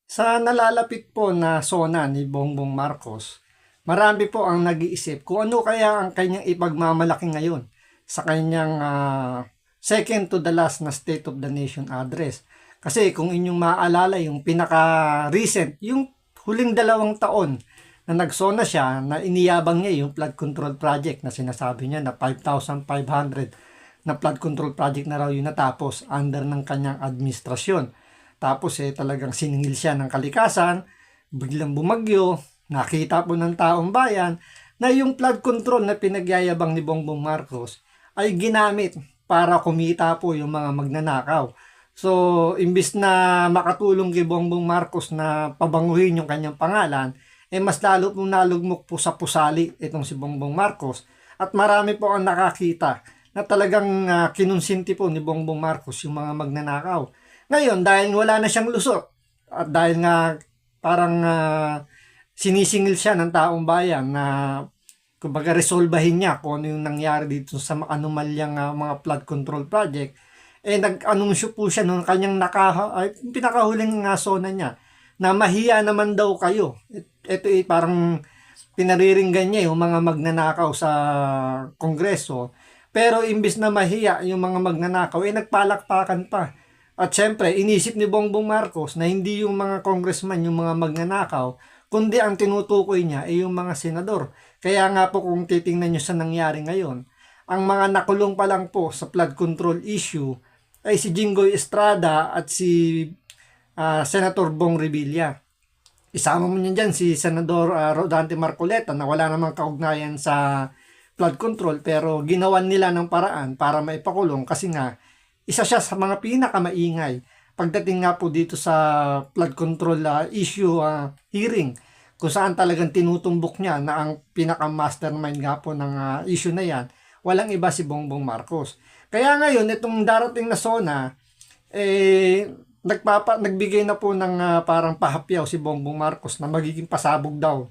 Sa nalalapit po na SONA ni Bongbong Marcos, marami po ang nag-iisip kung ano kaya ang kanyang ipagmamalaki ngayon sa kanyang second to the last na State of the Nation address. Kasi kung inyong maaalala yung pinaka-recent, yung huling 2 taon na nag-SONA siya, na iniyabang niya yung flood control project na sinasabi niya na 5,500 na flood control project na raw yung natapos under ng kanyang administrasyon. Tapos talagang siningil siya ng kalikasan, biglang bumagyo, nakita po ng taong bayan na yung flood control na pinagyayabang ni Bongbong Marcos ay ginamit para kumita po yung mga magnanakaw. So, imbis na makatulong kay Bongbong Marcos na pabanguhin yung kanyang pangalan, mas lalo po nalugmok po sa pusali itong si Bongbong Marcos. At marami po ang nakakita na talagang kinonsinti po ni Bongbong Marcos yung mga magnanakaw. Ngayon, dahil wala na siyang lusot at dahil nga parang sinisingil siya ng taong bayan na kumbaga resolbahin niya kung ano yung nangyari dito sa anomalyang mga flood control project, nag-anunsyo po siya nung kanyang pinakahuling SONA niya na mahiya naman daw kayo. Ito parang pinariringgan niya yung mga magnanakaw sa Kongreso. Pero imbis na mahiya yung mga magnanakaw, nagpalakpakan pa. At syempre, inisip ni Bongbong Marcos na hindi yung mga congressman yung mga magnanakaw, kundi ang tinutukoy niya ay yung mga senador. Kaya nga po kung titingnan nyo sa nangyari ngayon, ang mga nakulong pa lang po sa flood control issue ay si Jinggoy Estrada at si Senator Bong Revilla. Isama mo niyan dyan si Senador Rodante Marcoleta na wala namang kaugnayan sa flood control pero ginawan nila ng paraan para maipakulong kasi nga isa siya sa mga pinakamaingay pagdating nga po dito sa flood control issue hearing kung saan talagang tinutumbok niya na ang pinaka-mastermind nga po ng issue na yan, walang iba si Bongbong Marcos. Kaya ngayon, itong darating na SONA, nagbigay na po ng parang pahapyaw si Bongbong Marcos na magiging pasabog daw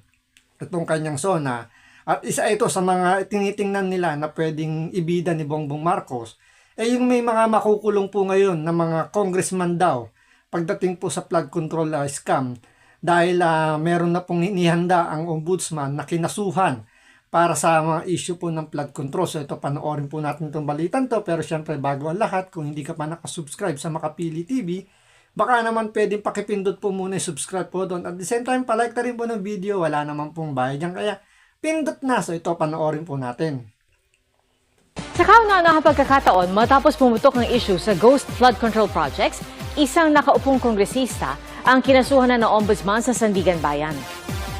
itong kanyang SONA. At isa ito sa mga tinitingnan nila na pwedeng ibida ni Bongbong Marcos, yung may mga makukulong po ngayon na mga congressman daw pagdating po sa flood control scam dahil meron na pong inihanda ang ombudsman na kinasuhan para sa mga issue po ng flood control. So ito, panoorin po natin itong balitan to, pero syempre bago ang lahat, kung hindi ka pa nakasubscribe sa Makapili TV, baka naman pwedeng pakipindot po muna yung subscribe po doon. At the same time, palike na rin po ng video, wala naman pong bayad yan, kaya pindot na. So ito, panoorin po natin. Sa kauna-unahang pagkakataon, matapos pumutok ng issue sa Ghost Flood Control Projects, isang nakaupong kongresista ang kinasuhan na ng Ombudsman sa Sandigan Bayan.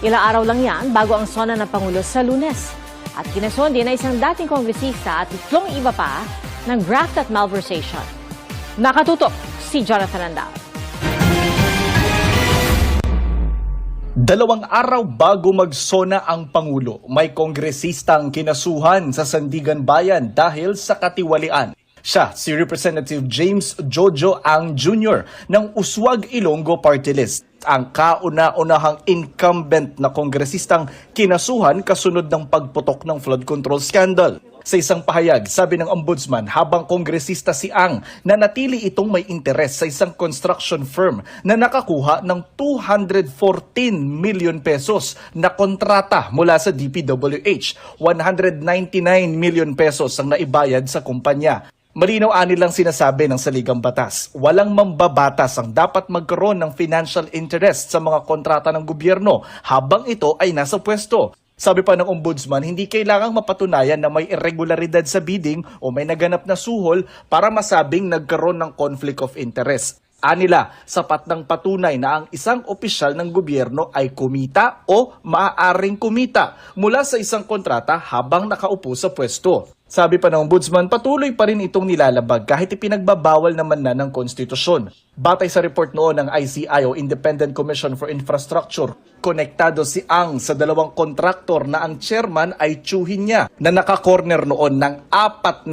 Ilang araw lang yan bago ang SONA ng Pangulo sa Lunes. At kinasuhan din na isang dating kongresista at 3 iba pa ng graft at malversation. Nakatutok si Jonathan Andal. 2 araw bago mag-SONA ang Pangulo, may kongresistang kinasuhan sa Sandigan Bayan dahil sa katiwalian. Siya, si Representative James Jojo Ang Jr. ng Uswag Ilonggo Party List, ang kauna-unahang incumbent na kongresistang kinasuhan kasunod ng pagputok ng flood control scandal. Sa isang pahayag, sabi ng ombudsman, habang kongresista si Ang, nanatili itong may interes sa isang construction firm na nakakuha ng 214 million pesos na kontrata mula sa DPWH. 199 million pesos ang naibayad sa kumpanya. Malinaw nilang sinasabi ng saligang batas, walang mambabatas ang dapat magkaroon ng financial interest sa mga kontrata ng gobyerno habang ito ay nasa pwesto. Sabi pa ng ombudsman, hindi kailangang mapatunayan na may irregularidad sa bidding o may naganap na suhol para masabing nagkaroon ng conflict of interest. Anila, sapat ng patunay na ang isang opisyal ng gobyerno ay kumita o maaaring kumita mula sa isang kontrata habang nakaupo sa pwesto. Sabi pa ng ombudsman, patuloy pa rin itong nilalabag kahit ipinagbabawal naman na ng konstitusyon. Batay sa report noon ng ICI o Independent Commission for Infrastructure, konektado si Ang sa 2 kontraktor na ang chairman ay tiyuhin niya na nakakorner noon ng 40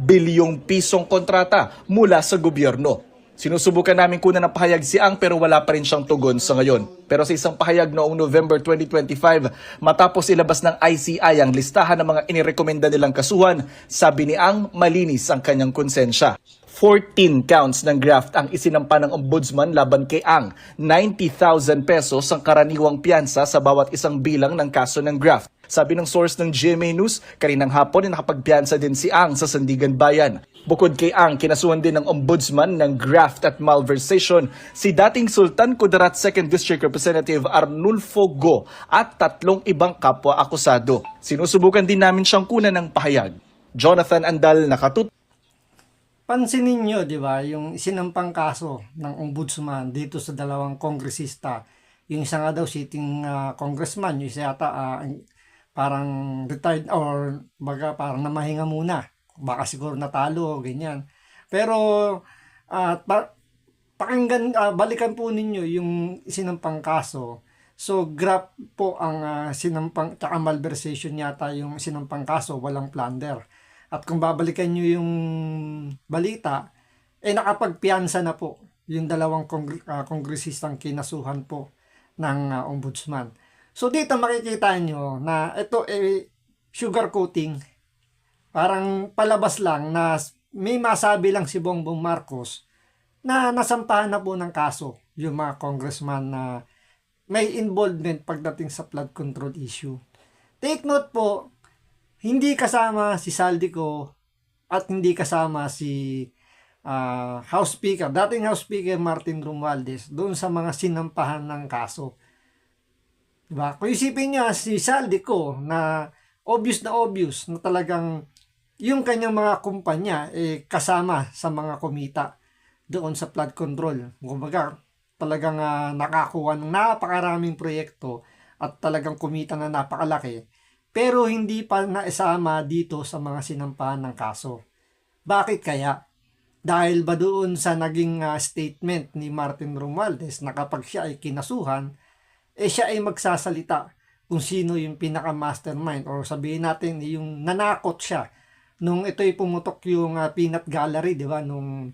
bilyong pisong kontrata mula sa gobyerno. Sinusubukan namin kunan ng pahayag si Ang pero wala pa rin siyang tugon sa ngayon. Pero sa isang pahayag noong November 2025, matapos ilabas ng ICI ang listahan ng mga inirekomenda nilang kasuhan, sabi ni Ang malinis ang kanyang konsensya. 14 counts ng graft ang isinampa ng ombudsman laban kay Ang. 90,000 pesos ang karaniwang piyansa sa bawat isang bilang ng kaso ng graft. Sabi ng source ng GMA News, kaninang hapon ay nakapagpiyansa din si Ang sa Sandigan Bayan. Bukod kay Ang, kinasuhan din ng ombudsman ng graft at malversation si dating Sultan Kudarat 2nd District Representative Arnulfo Go at 3 ibang kapwa akusado. Sinusubukan din namin siyang kunan ng pahayag. Jonathan Andal, nakatut. Pansinin nyo, di ba, yung isinampang kaso ng ombudsman dito sa dalawang kongresista. Yung isa nga daw sitting congressman, yung isa yata parang retired or parang namahinga muna. Baka siguro natalo, ganyan. Pero balikan po ninyo yung isinampang kaso. So, graft po ang sinampang, tsaka malversation yata yung sinampang kaso, walang plunder. At kung babalikan nyo yung balita, nakapagpiyansa na po yung dalawang kongresistang kinasuhan po ng ombudsman. So dito makikita nyo na ito sugar coating. Parang palabas lang na may masabi lang si Bongbong Marcos na nasampahan na po ng kaso yung mga congressman na may involvement pagdating sa flood control issue. Take note po, hindi kasama si Saldico at hindi kasama si House Speaker, dating House Speaker Martin Romualdez doon sa mga sinampahan ng kaso. Diba? Kung isipin niya si Saldico na obvious na talagang yung kanyang mga kumpanya kasama sa mga komita doon sa flood control. Kumbaga, talagang nakakuha ng napakaraming proyekto at talagang kumita na napakalaki. Pero hindi pa naisama dito sa mga sinampahan ng kaso. Bakit kaya? Dahil ba doon sa naging statement ni Martin Romualdez na kapag siya ay kinasuhan, siya ay magsasalita kung sino yung pinaka-mastermind or sabihin natin yung nanakot siya nung ito'y pumutok yung peanut gallery, di ba? Nung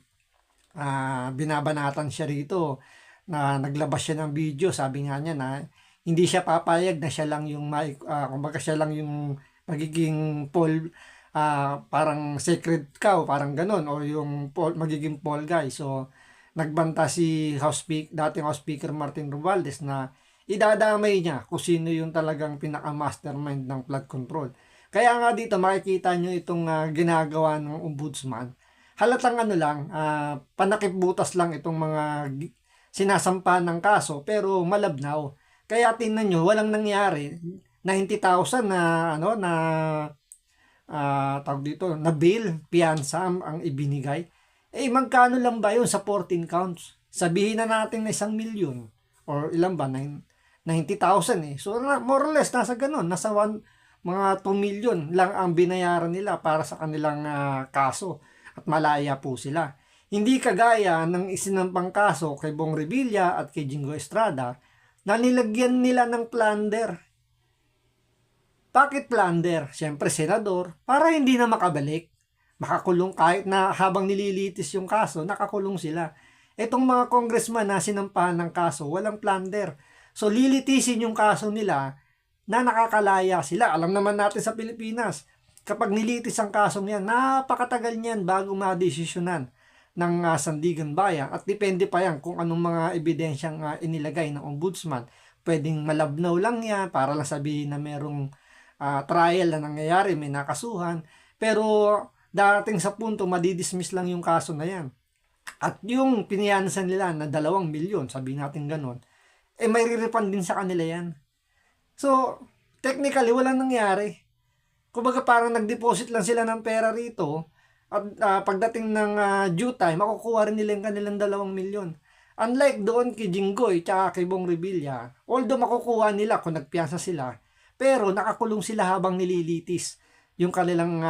binabanatan siya rito na naglabas siya ng video, sabi nga niya na hindi siya papayag na siya lang yung kumbaga siya lang yung magiging parang sacred cow, parang ganun, o yung magiging Paul guy. So nagbanta si dating House Speaker Martin Romualdez na idadamay niya kung sino yung talagang pinaka-mastermind ng flood control. Kaya nga dito makikita nyo itong ginagawa ng ombudsman. Halatang panakip-butas lang itong mga sinasampa ng kaso pero malabnaw. Kaya tingnan nyo, walang nangyari. 90,000 na bail, piyansa ang ibinigay. Magkano lang ba yun sa 14 counts? Sabihin na natin na 1 milyon or ilan ba? 90,000 So more or less nasa ganun, nasa mga 2 million lang ang binayaran nila para sa kanilang kaso at malaya po sila. Hindi kagaya ng isinampang kaso kay Bong Revilla at kay Jingo Estrada na nilagyan nila ng plunder. Bakit plunder? Siyempre senador, para hindi na makabalik. Makakulong kahit na habang nililitis yung kaso, nakakulong sila. Itong mga congressman na sinampahan ng kaso, walang plunder. So lilitisin yung kaso nila na nakakalaya sila. Alam naman natin sa Pilipinas, kapag nilitis ang kaso niyan, napakatagal niyan bago madesisyonan ng Sandigan Bayan at depende pa yan kung anong mga ebidensyang inilagay ng ombudsman. Pwedeng malabnaw lang yan para lang sabihin na merong trial na nangyayari, may nakasuhan, pero darating sa punto madidismiss lang yung kaso na yan. At yung piniyansan nila na 2 milyon, sabihin natin ganon, may re-refund din sa kanila yan. So technically walang nangyari. Kumbaga parang nag-deposit lang sila ng pera rito at pagdating ng due time, makukuha rin nila yung kanilang 2 milyon. Unlike doon kay Jinggoy at kay Bong Revilla, although makukuha nila kung nagpiyansa sila, pero nakakulong sila habang nililitis yung kanilang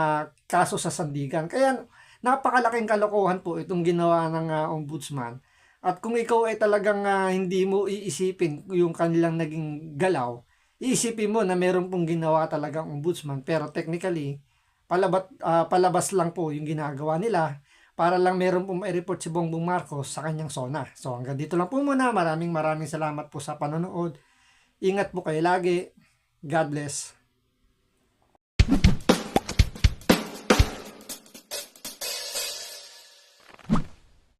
kaso sa Sandigan. Kaya napakalaking kalokohan po itong ginawa ng ombudsman. At kung ikaw ay talagang hindi mo iisipin yung kanilang naging galaw, iisipin mo na meron pong ginawa talagang ombudsman, pero technically palabas lang po yung ginagawa nila para lang meron po mai-report si Bongbong Marcos sa kanyang SONA. So hanggang dito lang po muna. Maraming salamat po sa panonood. Ingat po kayo lagi. God bless.